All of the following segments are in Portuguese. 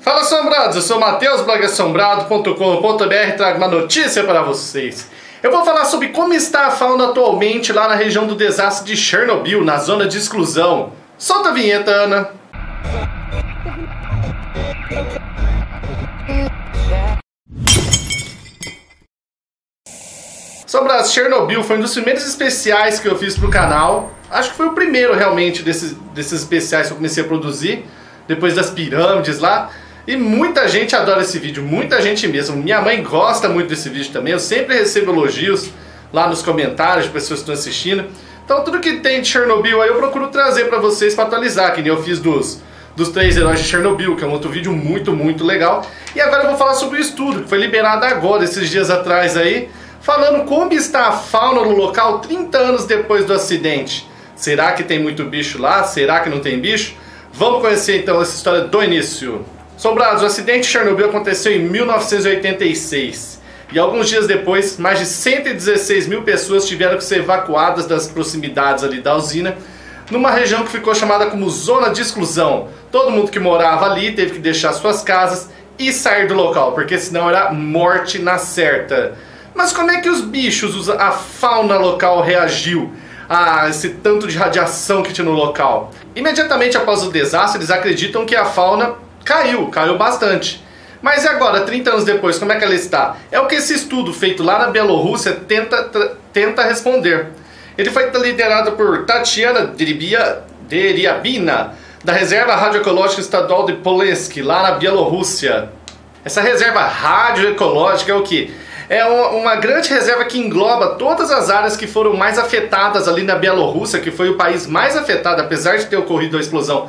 Fala, assombrados! Eu sou o Matheus, blogassombrado.com.br, trago uma notícia para vocês. Eu vou falar sobre como está a fauna atualmente lá na região do desastre de Chernobyl, na zona de exclusão. Solta a vinheta, Ana! Assombrados, Chernobyl foi um dos primeiros especiais que eu fiz pro canal. Acho que foi o primeiro realmente desses especiais que eu comecei a produzir, depois das pirâmides lá. E muita gente adora esse vídeo, muita gente mesmo. Minha mãe gosta muito desse vídeo também. Eu sempre recebo elogios lá nos comentários de pessoas que estão assistindo. Então tudo que tem de Chernobyl aí eu procuro trazer pra vocês pra atualizar, que nem eu fiz dos 3 heróis de Chernobyl, que é um outro vídeo muito legal. E agora eu vou falar sobre o estudo, que foi liberado agora, esses dias atrás aí, falando como está a fauna no local 30 anos depois do acidente. Será que tem muito bicho lá? Será que não tem bicho? Vamos conhecer então essa história do início. Assombrados, o acidente de Chernobyl aconteceu em 1986 e alguns dias depois, mais de 116 mil pessoas tiveram que ser evacuadas das proximidades ali da usina, numa região que ficou chamada como zona de exclusão. Todo mundo que morava ali teve que deixar suas casas e sair do local, porque senão era morte na certa. Mas como é que os bichos, a fauna local reagiu a esse tanto de radiação que tinha no local? Imediatamente após o desastre, eles acreditam que a fauna caiu bastante. Mas e agora, 30 anos depois, como é que ela está? É o que esse estudo feito lá na Bielorrússia tenta responder. Ele foi liderado por Tatiana Deriabina, da Reserva Radioecológica Estadual de Polessk, lá na Bielorrússia. Essa reserva radioecológica é o quê? É uma grande reserva que engloba todas as áreas que foram mais afetadas ali na Bielorrússia, que foi o país mais afetado, apesar de ter ocorrido a explosão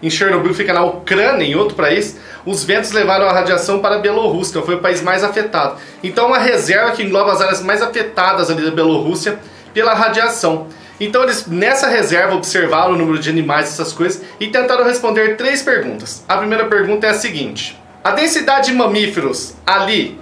em Chernobyl, fica na Ucrânia, em outro país. Os ventos levaram a radiação para a Bielorrússia, então foi o país mais afetado. Então uma reserva que engloba as áreas mais afetadas ali da Bielorrússia pela radiação. Então eles nessa reserva observaram o número de animais, essas coisas, e tentaram responder 3 perguntas. A primeira pergunta é a seguinte: a densidade de mamíferos ali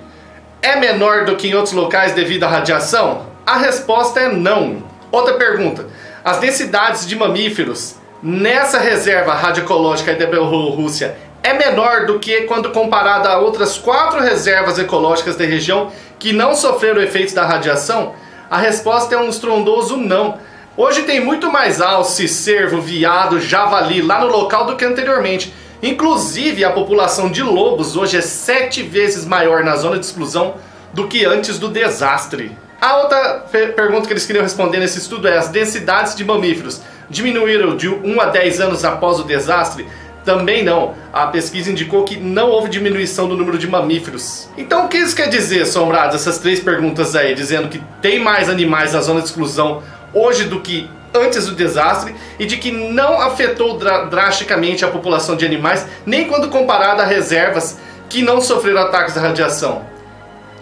é menor do que em outros locais devido à radiação? A resposta é não. Outra pergunta: as densidades de mamíferos nessa reserva radioecológica da Bielorrússia é menor do que quando comparada a outras 4 reservas ecológicas da região que não sofreram efeitos da radiação? A resposta é um estrondoso não. Hoje tem muito mais alce, cervo, veado, javali lá no local do que anteriormente. Inclusive a população de lobos hoje é 7 vezes maior na zona de exclusão do que antes do desastre. A outra pergunta que eles queriam responder nesse estudo é: as densidades de mamíferos diminuíram de 1 a 10 anos após o desastre? Também não. A pesquisa indicou que não houve diminuição do número de mamíferos. Então o que isso quer dizer, assombrados, essas 3 perguntas aí, dizendo que tem mais animais na zona de exclusão hoje do que antes do desastre, e de que não afetou drasticamente a população de animais, nem quando comparada a reservas que não sofreram ataques da radiação?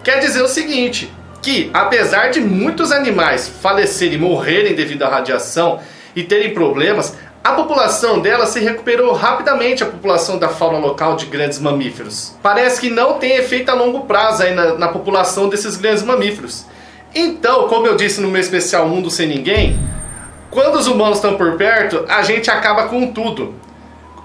Quer dizer o seguinte, que apesar de muitos animais falecerem e morrerem devido à radiação e terem problemas, a população dela se recuperou rapidamente, a população da fauna local de grandes mamíferos. Parece que não tem efeito a longo prazo aí na população desses grandes mamíferos. Então, como eu disse no meu especial Mundo Sem Ninguém, quando os humanos estão por perto, a gente acaba com tudo.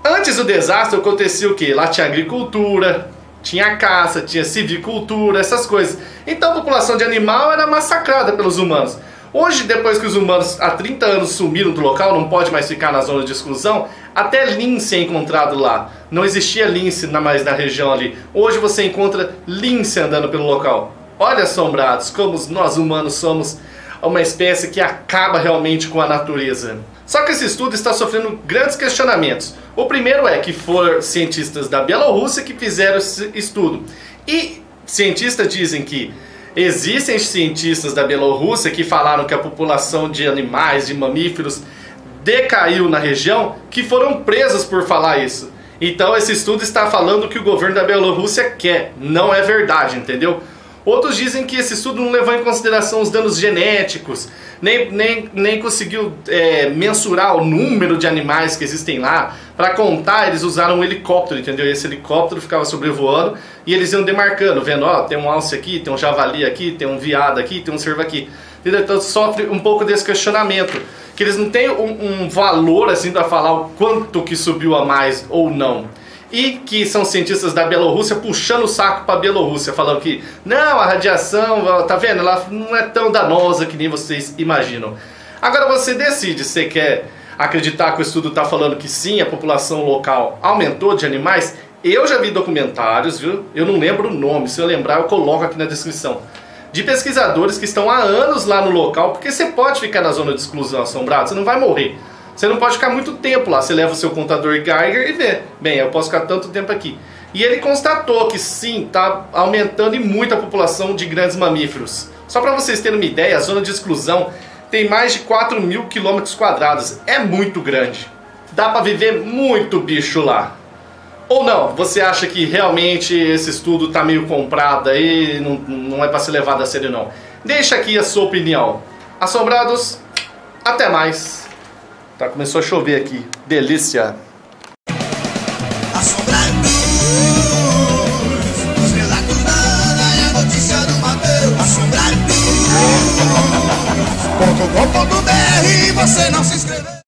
Antes do desastre acontecia o quê? Lá tinha agricultura, tinha caça, tinha civicultura, essas coisas. Então a população de animal era massacrada pelos humanos. Hoje, depois que os humanos há 30 anos sumiram do local, não pode mais ficar na zona de exclusão, até lince é encontrado lá. Não existia lince mais na região ali. Hoje você encontra lince andando pelo local. Olha, assombrados, como nós humanos somos uma espécie que acaba realmente com a natureza. Só que esse estudo está sofrendo grandes questionamentos. O primeiro é que foram cientistas da Bielorrússia que fizeram esse estudo. E cientistas dizem que existem cientistas da Bielorrússia que falaram que a população de animais, de mamíferos, decaiu na região, que foram presos por falar isso. Então esse estudo está falando que o governo da Bielorrússia quer. Não é verdade, entendeu? Outros dizem que esse estudo não levou em consideração os danos genéticos, nem conseguiu mensurar o número de animais que existem lá. Para contar, eles usaram um helicóptero, entendeu? Esse helicóptero ficava sobrevoando e eles iam demarcando, vendo, ó, tem um alce aqui, tem um javali aqui, tem um veado aqui, tem um cervo aqui. Então sofre um pouco desse questionamento, que eles não têm um valor assim para falar o quanto que subiu a mais ou não. e que são cientistas da Bielorrússia puxando o saco para a Bielorrússia, falando que não, a radiação, tá vendo, ela não é tão danosa que nem vocês imaginam. Agora você decide se você quer acreditar que o estudo está falando que sim, a população local aumentou de animais. Eu já vi documentários, viu? Eu não lembro o nome, se eu lembrar eu coloco aqui na descrição, de pesquisadores que estão há anos lá no local, porque você pode ficar na zona de exclusão assombrada, você não vai morrer. Você não pode ficar muito tempo lá, você leva o seu contador Geiger e vê, bem, eu posso ficar tanto tempo aqui. E ele constatou que sim, está aumentando e muito a população de grandes mamíferos. Só para vocês terem uma ideia, a zona de exclusão tem mais de 4.000 km², é muito grande. Dá para viver muito bicho lá. Ou não, você acha que realmente esse estudo está meio comprado aí, não é para ser levado a sério não? Deixa aqui a sua opinião. Assombrados, até mais. Tá, começou a chover aqui. Delícia. Assombrados, os relatos da Ana e a notícia do Mateus. Assombrados.com.br, você não se inscreveu.